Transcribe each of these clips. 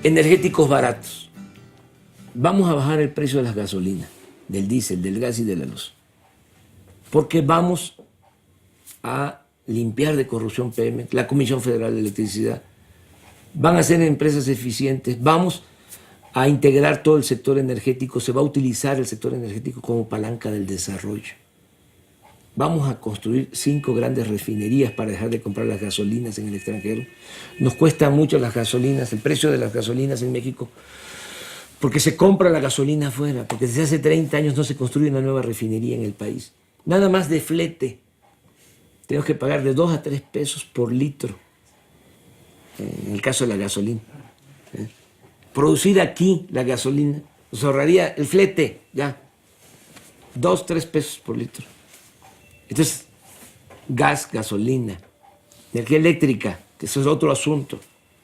Energéticos baratos. Vamos a bajar el precio de las gasolinas, del diésel, del gas y de la luz. Porque vamos a limpiar de corrupción Pemex, la Comisión Federal de Electricidad. Van a ser empresas eficientes. Vamos a integrar todo el sector energético. Se va a utilizar el sector energético como palanca del desarrollo. Vamos a construir 5 grandes refinerías para dejar de comprar las gasolinas en el extranjero. Nos cuesta mucho las gasolinas, el precio de las gasolinas en México, porque se compra la gasolina afuera, porque desde hace 30 años no se construye una nueva refinería en el país. Nada más de flete. Tenemos que pagar de 2 a 3 pesos por litro, en el caso de la gasolina. Producir aquí la gasolina nos ahorraría el flete, ya, 2, 3 pesos por litro. Entonces, gas, gasolina, energía eléctrica, que eso es otro asunto.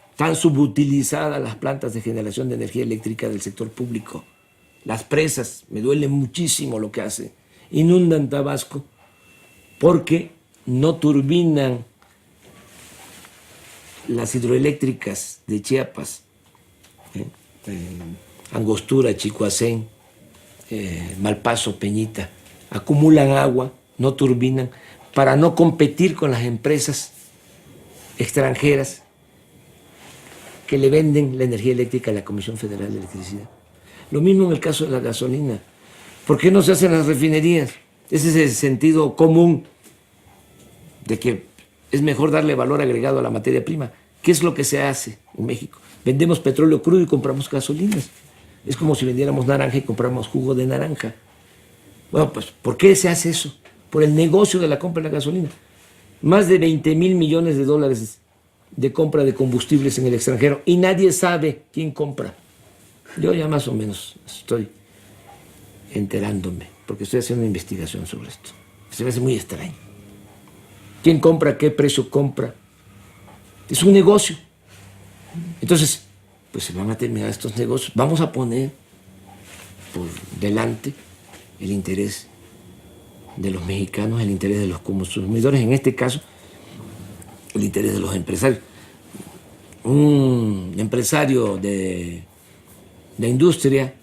Están subutilizadas las plantas de generación de energía eléctrica del sector público. Las presas, me duele muchísimo lo que hacen. Inundan Tabasco porque no turbinan las hidroeléctricas de Chiapas, Angostura, Chicoacén, Malpaso, Peñita. Acumulan agua, no turbinan, para no competir con las empresas extranjeras que le venden la energía eléctrica a la Comisión Federal de Electricidad. Lo mismo en el caso de la gasolina. ¿Por qué no se hacen las refinerías? Ese es el sentido común de que es mejor darle valor agregado a la materia prima. ¿Qué es lo que se hace en México? Vendemos petróleo crudo y compramos gasolinas. Es como si vendiéramos naranja y compráramos jugo de naranja. Bueno, pues, ¿por qué se hace eso? Por el negocio de la compra de la gasolina. Más de 20,000 millones de dólares de compra de combustibles en el extranjero y nadie sabe quién compra. Yo ya más o menos estoy enterándome, porque estoy haciendo una investigación sobre esto. Se me hace muy extraño. ¿Quién compra? ¿Qué precio compra? Es un negocio. Entonces, pues se van a terminar estos negocios. Vamos a poner por delante el interés de los mexicanos, el interés de los consumidores, en este caso, el interés de los empresarios. Un empresario de industria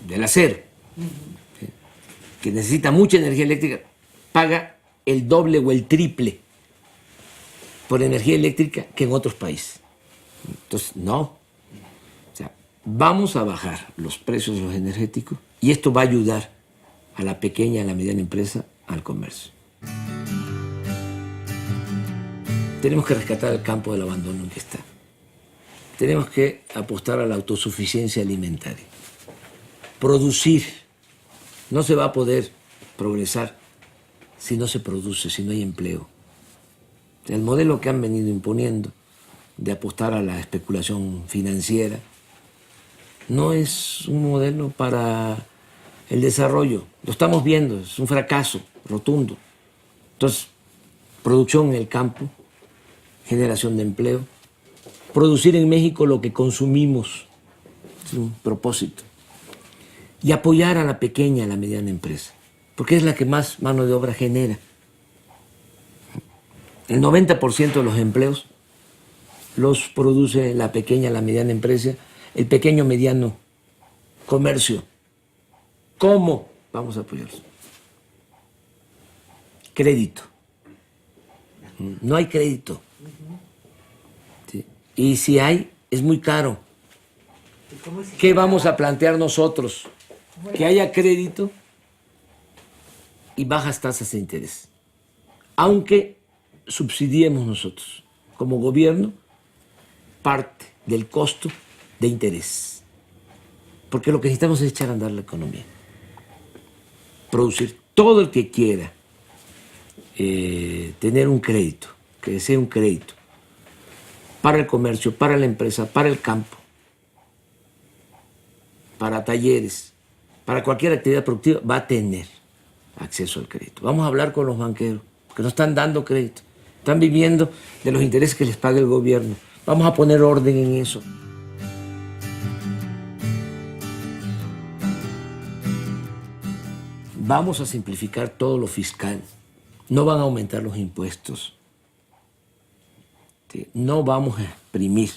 del acero, que necesita mucha energía eléctrica, paga el doble o el triple por energía eléctrica que en otros países. Entonces, no. O sea, vamos a bajar los precios de los energéticos y esto va a ayudar a la pequeña, a la mediana empresa, al comercio. Tenemos que rescatar el campo del abandono en que está. Tenemos que apostar a la autosuficiencia alimentaria. Producir. No se va a poder progresar si no se produce, si no hay empleo. El modelo que han venido imponiendo de apostar a la especulación financiera no es un modelo para el desarrollo. Lo estamos viendo, es un fracaso rotundo. Entonces, producción en el campo, generación de empleo, producir en México lo que consumimos, es un propósito. Y apoyar a la pequeña, a la mediana empresa, porque es la que más mano de obra genera. El 90% de los empleos los produce la pequeña, la mediana empresa, el pequeño, mediano comercio. ¿Cómo vamos a apoyarlos? Crédito. No hay crédito. ¿Sí? Y si hay, es muy caro. ¿Qué vamos a plantear nosotros? Que haya crédito y bajas tasas de interés. Aunque subsidiemos nosotros, como gobierno, parte del costo de interés. Porque lo que necesitamos es echar a andar la economía. Producir. Todo el que quiera tener un crédito, que desee un crédito, para el comercio, para la empresa, para el campo, para talleres, para cualquier actividad productiva, va a tener acceso al crédito. Vamos a hablar con los banqueros, que no están dando crédito. Están viviendo de los intereses que les paga el gobierno. Vamos a poner orden en eso. Vamos a simplificar todo lo fiscal. No van a aumentar los impuestos. no vamos a exprimir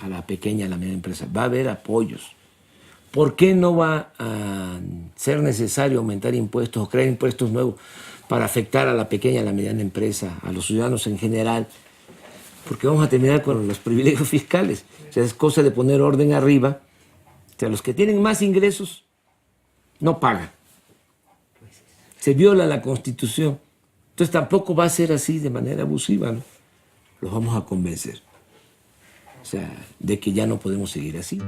a la pequeña y la mediana empresa. Va a haber apoyos. ¿Por qué no va a ser necesario aumentar impuestos o crear impuestos nuevos para afectar a la pequeña y la mediana empresa, a los ciudadanos en general? Porque vamos a terminar con los privilegios fiscales. O sea, es cosa de poner orden arriba. O sea, los que tienen más ingresos no pagan. Se viola la Constitución. Entonces tampoco va a ser así de manera abusiva, ¿no? Los vamos a convencer. O sea, de que ya no podemos seguir así.